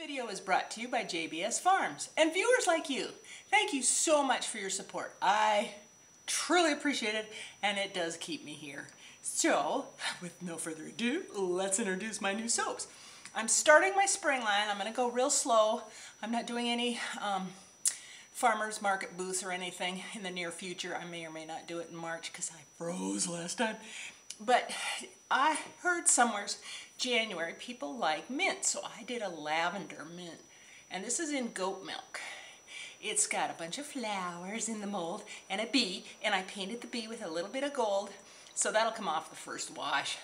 Video is brought to you by JBS Farms and viewers like you. Thank you so much for your support. I truly appreciate it, and it does keep me here. So, with no further ado, let's introduce my new soaps. I'm starting my spring line. I'm going to go real slow. I'm not doing any farmers market booths or anything in the near future. I may or may not do it in March because I froze last time. But I heard somewhere January people like mint, so I did a lavender mint. And this is in goat milk. It's got a bunch of flowers in the mold and a bee, and I painted the bee with a little bit of gold, so that'll come off the first wash.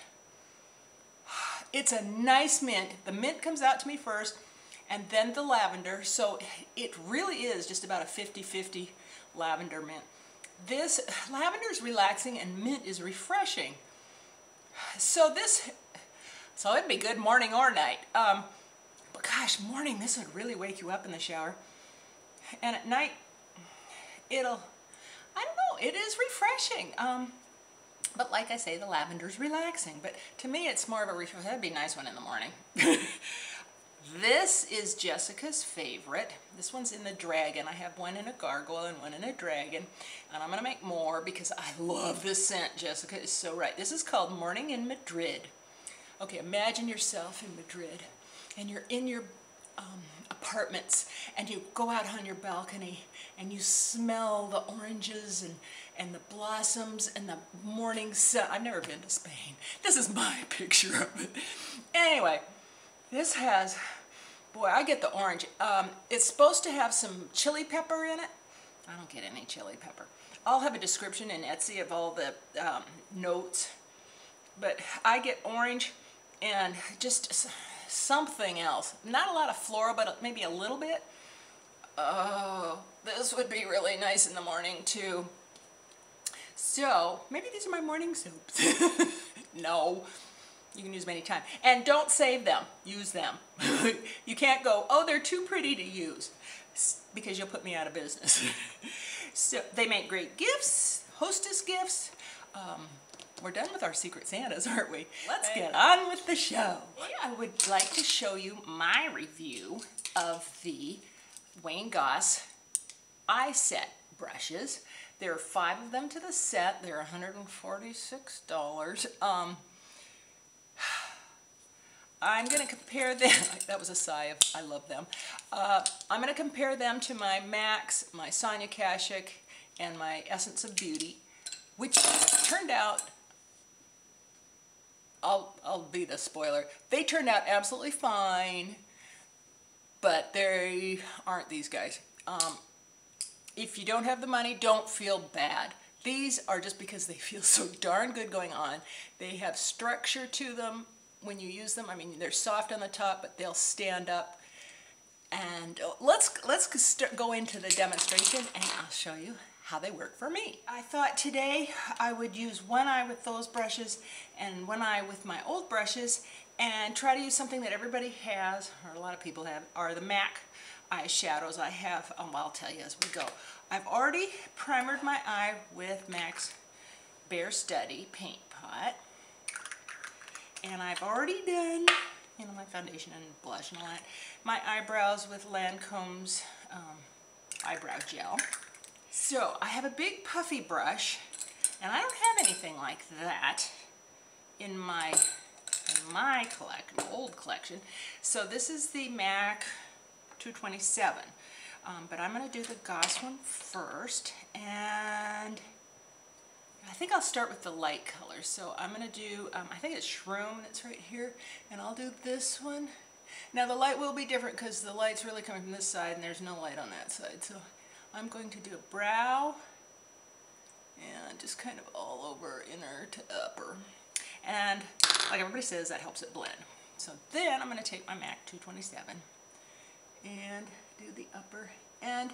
It's a nice mint. The mint comes out to me first, and then the lavender, so it really is just about a 50-50 lavender mint. This lavender is relaxing and mint is refreshing. So it'd be good morning or night. But gosh, morning, this would really wake you up in the shower. And at night, I don't know, it is refreshing. But like I say, the lavender's relaxing. But to me, it's more of a refresh. That'd be a nice one in the morning. This is Jessica's favorite. This one's in the dragon. I have one in a gargoyle and one in a dragon. And I'm going to make more because I love this scent. Jessica is so right. This is called Morning in Madrid. Okay, imagine yourself in Madrid. And you're in your apartments. And you go out on your balcony. And you smell the oranges and the blossoms and the morning sun. I've never been to Spain. This is my picture of it. Anyway. This has, boy, I get the orange. It's supposed to have some chili pepper in it. I don't get any chili pepper. I'll have a description in Etsy of all the notes. But I get orange and just something else. Not a lot of floral, but maybe a little bit. Oh, this would be really nice in the morning too. So, maybe these are my morning soaps. No. You can use them anytime. And don't save them. Use them. You can't go, oh, they're too pretty to use, because you'll put me out of business. So they make great gifts, hostess gifts. We're done with our Secret Santas, aren't we? Let's get on with the show. I would like to show you my review of the Wayne Goss eye set brushes. There are 5 of them to the set. They're $146. I'm going to compare them, that was a sigh of, I love them. I'm going to compare them to my MAC's, my Sonia Kashuk, and my Essence of Beauty, which turned out, I'll be the spoiler, they turned out absolutely fine, but they aren't these guys. If you don't have the money, don't feel bad. These are just because they feel so darn good going on. They have structure to them when you use them. I mean, they're soft on the top, but they'll stand up. And let's go into the demonstration, and I'll show you how they work for me. I thought today I would use one eye with those brushes and one eye with my old brushes, and try to use something that everybody has, or a lot of people have, are the MAC eyeshadows. I have, well, I'll tell you as we go. I've already primered my eye with MAC's Bare Study Paint Pot. And I've already done, you know, my foundation and blush and all that. My eyebrows with Lancome's eyebrow gel. So I have a big puffy brush, and I don't have anything like that in my collection, old collection. So this is the MAC 227. But I'm going to do the Goss one first, and I think I'll start with the light colors. So I'm going to do, I think it's Schroom that's right here, and I'll do this one. Now the light will be different because the light's really coming from this side and there's no light on that side. So I'm going to do a brow, and just kind of all over, inner to upper. And like everybody says, that helps it blend. So then I'm going to take my MAC 227 and do the upper, and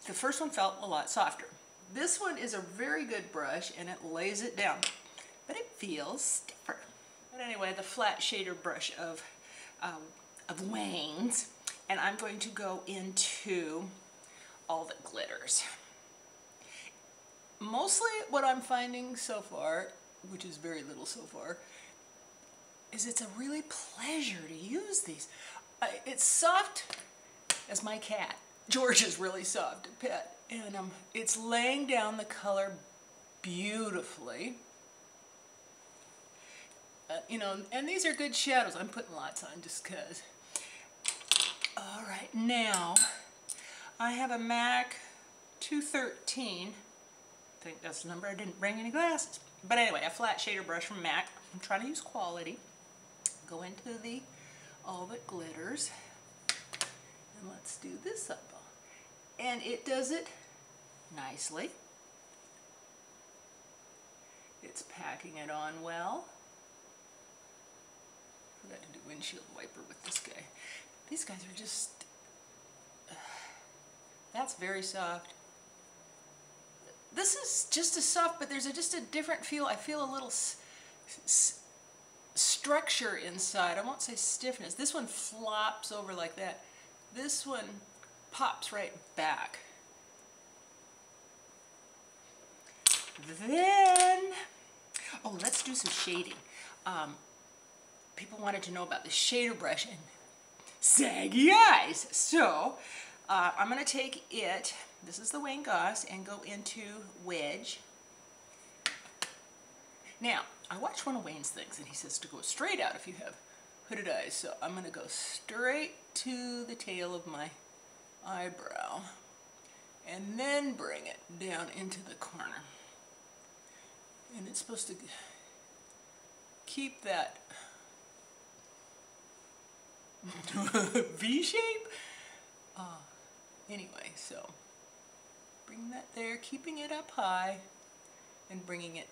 the first one felt a lot softer. This one is a very good brush, and it lays it down, but it feels stiffer. But anyway, the flat shader brush of Wayne's, and I'm going to go into all the glitters. Mostly what I'm finding so far, which is very little so far, is it's a really pleasure to use these. It's soft as my cat. George is really soft, a pet. And it's laying down the color beautifully. You know, and these are good shadows. I'm putting lots on just because. All right, now I have a MAC 213. I think that's the number. I didn't bring any glasses. But anyway, a flat shader brush from MAC. I'm trying to use quality. Go into the All That Glitters. And let's do this eyeball. And it does it nicely. It's packing it on well. Forgot to do windshield wiper with this guy. These guys are just, that's very soft. This is just as soft, but there's just a different feel. I feel a little structure inside. I won't say stiffness. This one flops over like that. This one pops right back. Then, oh, let's do some shading. People wanted to know about the shader brush and saggy eyes. So, I'm going to take it, this is the Wayne Goss, and go into Wedge. Now, I watched one of Wayne's things, and he says to go straight out if you have hooded eyes. So I'm going to go straight to the tail of my eyebrow, and then bring it down into the corner. And it's supposed to keep that V shape. Anyway, so bring that there, keeping it up high, and bringing it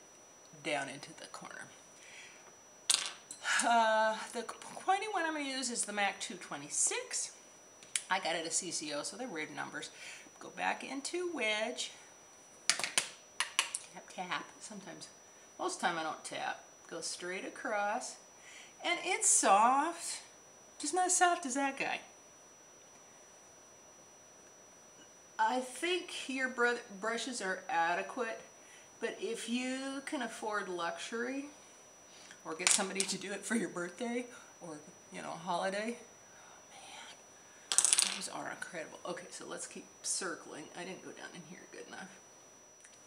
down into the corner. The pointy one I'm going to use is the MAC 226. I got it at CCO, so they're weird numbers. Go back into Wedge. Tap, tap. Sometimes, most of the time I don't tap. Go straight across. And it's soft. Just not as soft as that guy. I think your brushes are adequate, but if you can afford luxury, or get somebody to do it for your birthday, or, you know, holiday, these are incredible. Okay, so let's keep circling. I didn't go down in here good enough.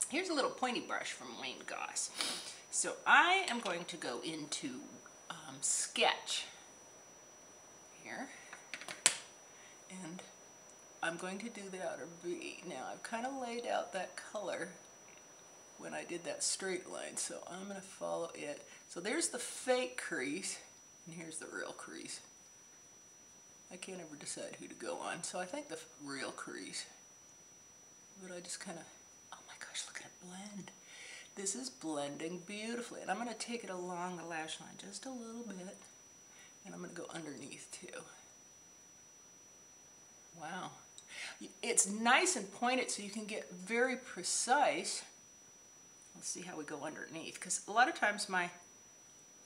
Here's a little pointy brush from Wayne Goss. So I am going to go into Sketch here, and I'm going to do the outer V. Now I've kind of laid out that color when I did that straight line, so I'm going to follow it. So there's the fake crease, and here's the real crease. I can't ever decide who to go on, so I think the real crease. But I just kind of, oh my gosh, look at it blend. This is blending beautifully, and I'm going to take it along the lash line just a little bit, and I'm going to go underneath too. Wow. It's nice and pointed so you can get very precise. Let's see how we go underneath, because a lot of times my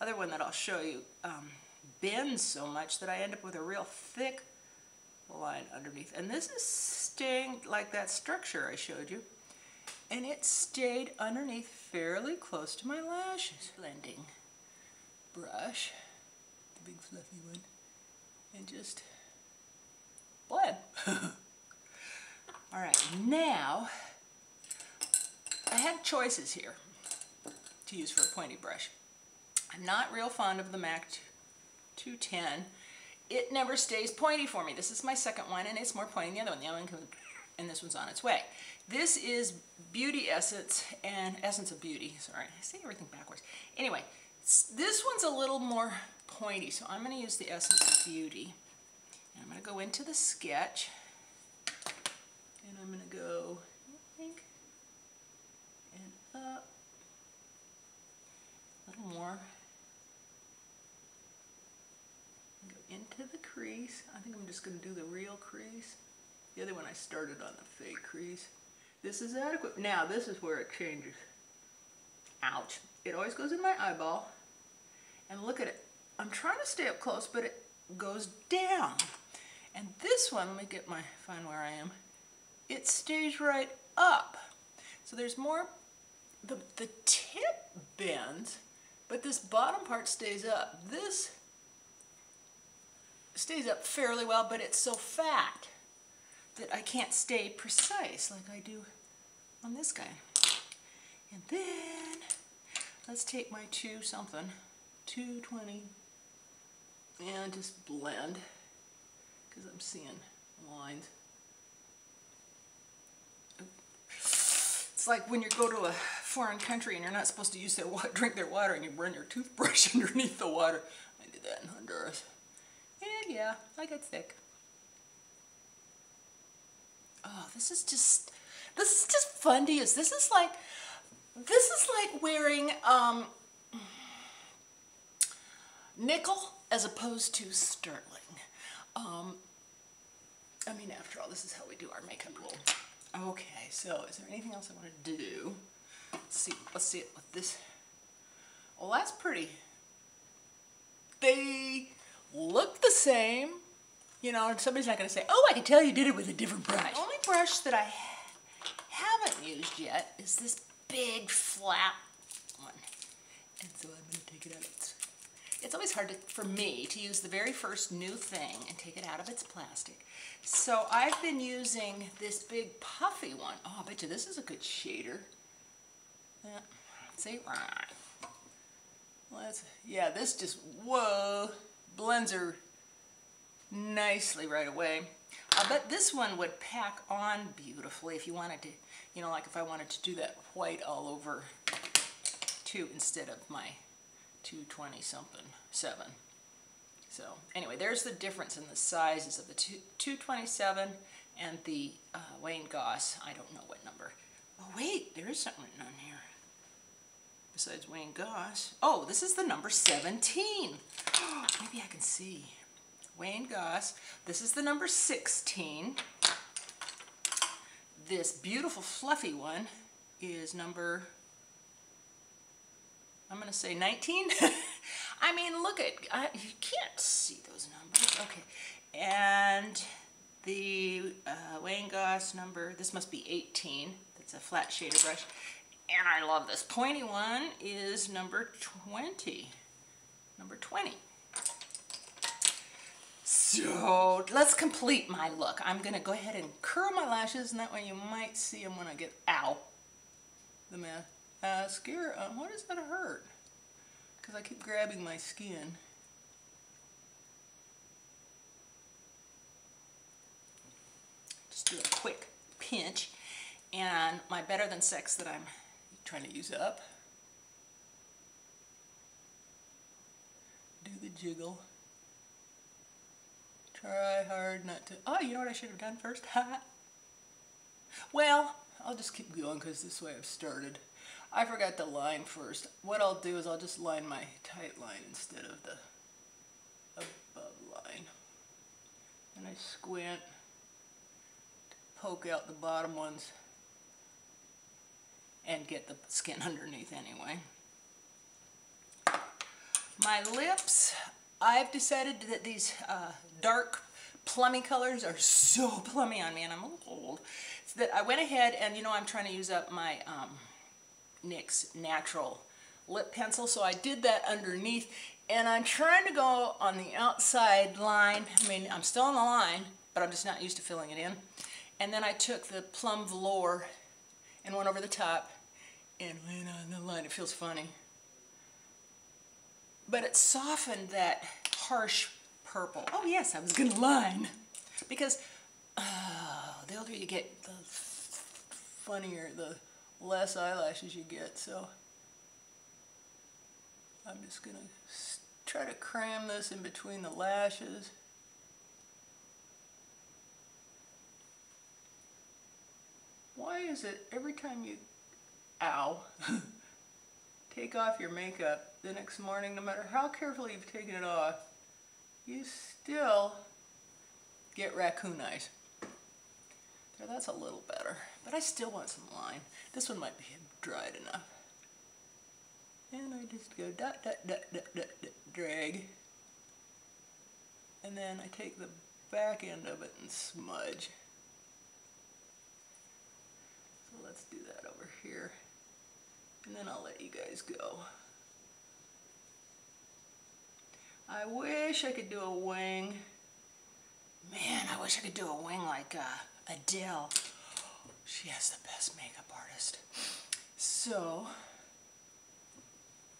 other one that I'll show you bends so much that I end up with a real thick line underneath. And this is staying like that structure I showed you. And it stayed underneath fairly close to my lashes. Blending brush, the big fluffy one, and just blend. Alright, now I had choices here to use for a pointy brush. I'm not real fond of the MAC 210. It never stays pointy for me. This is my second one, and it's more pointy than the other one. The other one comes, and this one's on its way. This is Beauty Essence and Essence of Beauty. Sorry, I say everything backwards. Anyway, this one's a little more pointy, so I'm going to use the Essence of Beauty. And I'm going to go into the Sketch, and I'm going to go and up a little more. Go into the crease. I think I'm just going to do the real crease. The other one I started on the fake crease. This is adequate. Now this is where it changes. Ouch. It always goes in my eyeball. And look at it. I'm trying to stay up close, but it goes down. And this one, let me get my, find where I am. It stays right up. So there's more, the tip bends, but this bottom part stays up. This stays up fairly well, but it's so fat that I can't stay precise like I do on this guy. And then let's take my 220, and just blend, because I'm seeing lines. It's like when you go to a foreign country and you're not supposed to use their drink their water, and you run your toothbrush underneath the water. I did that in Honduras. And yeah, I got thick. Oh, this is just fun to use. This is like wearing nickel as opposed to sterling. I mean, after all, this is how we do our makeup rule. Okay, so is there anything else I want to do? Let's see it with this. Well, that's pretty. They look the same. You know, and somebody's not going to say, oh, I can tell you did it with a different brush. The only brush that I haven't used yet is this big flat one. And so I'm going to take it out. It's always hard for me to use the very first new thing and take it out of its plastic. So I've been using this big puffy one. Oh, I bet you this is a good shader. See? Yeah, this just, whoa, blends her nicely right away. I bet this one would pack on beautifully if you wanted to, you know, like if I wanted to do that white all over too instead of my 220-something-7. So anyway, there's the difference in the sizes of the 227 and the Wayne Goss. I don't know what number. Oh wait, there is something written on here besides Wayne Goss. Oh, this is the number 17. Maybe I can see. Wayne Goss. This is the number 16. This beautiful fluffy one is number, I'm going to say 19. I mean, look at, you can't see those numbers. Okay. And the Wayne Goss number, this must be 18. That's a flat shader brush. And I love this pointy one is number 20. Number 20. So let's complete my look. I'm going to go ahead and curl my lashes, and that way you might see them when I get, ow, the mascara. Why does that hurt? Because I keep grabbing my skin. Just do a quick pinch. And my Better Than Sex that I'm trying to use up. Do the jiggle. Try hard not to, oh, you know what I should have done first? Well, I'll just keep going because this way I've started. I forgot to line first. What I'll do is I'll just line my tight line instead of the above line. And I squint to poke out the bottom ones and get the skin underneath anyway. My lips, I've decided that these dark plummy colors are so plummy on me, and I'm a little old, so that I went ahead and, you know, I'm trying to use up my NYX Natural Lip Pencil, so I did that underneath, and I'm trying to go on the outside line. I mean, I'm still on the line, but I'm just not used to filling it in. And then I took the Plum Velor and went over the top and went on the line. It feels funny. But it softened that harsh purple. Oh yes, I was going to line. Because the older you get, the funnier, the less eyelashes you get. So I'm just going to try to cram this in between the lashes. Why is it every time you, ow, take off your makeup the next morning, no matter how carefully you've taken it off, you still get raccoon eyes. There, that's a little better, but I still want some line. This one might be dried enough. And I just go dot, dot, dot, dot, dot, dot, drag. And then I take the back end of it and smudge. So let's do that over here. And then I'll let you guys go. I wish I could do a wing, I wish I could do a wing like Adele. She has the best makeup artist. So,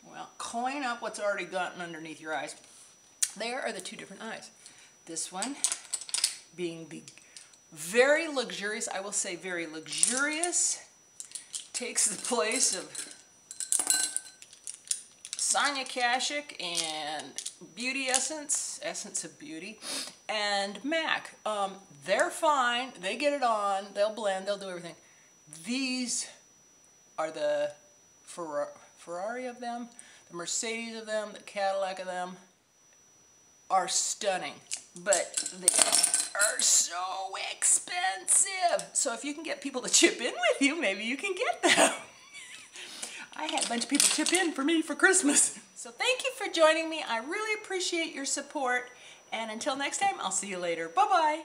well, coin up what's already gotten underneath your eyes. There are the two different eyes. This one being the very luxurious, I will say very luxurious, takes the place of Sonia Kashuk and Beauty Essence of Beauty, and MAC. They're fine, they get it on, they'll blend, they'll do everything. These are the Ferrari of them, the Mercedes of them, the Cadillac of them, are stunning, but they are so expensive. So if you can get people to chip in with you, maybe you can get them. I had a bunch of people chip in for me for Christmas. So thank you for joining me. I really appreciate your support. And until next time, I'll see you later. Bye-bye.